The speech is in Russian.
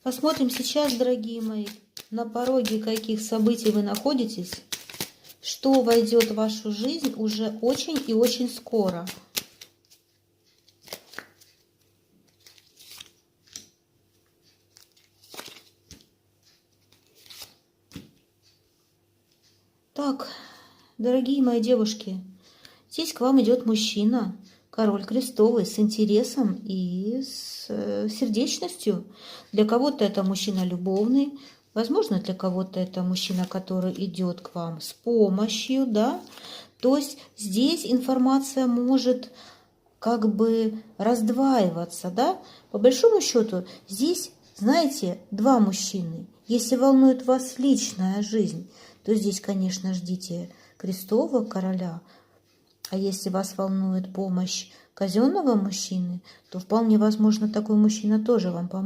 Посмотрим сейчас, дорогие мои, на пороге каких событий вы находитесь, что войдет в вашу жизнь уже очень и очень скоро. Так, дорогие мои девушки, здесь к вам идет мужчина, король крестовый, с интересом и с сердечностью. Для кого-то это мужчина любовный, возможно, для кого-то это мужчина, который идет к вам с помощью, да. То есть здесь информация может как бы раздваиваться, да. По большому счету здесь, знаете, два мужчины. Если волнует вас личная жизнь, то здесь, конечно, ждите крестового короля. А если вас волнует помощь казенного мужчины, то вполне возможно такой мужчина тоже вам поможет.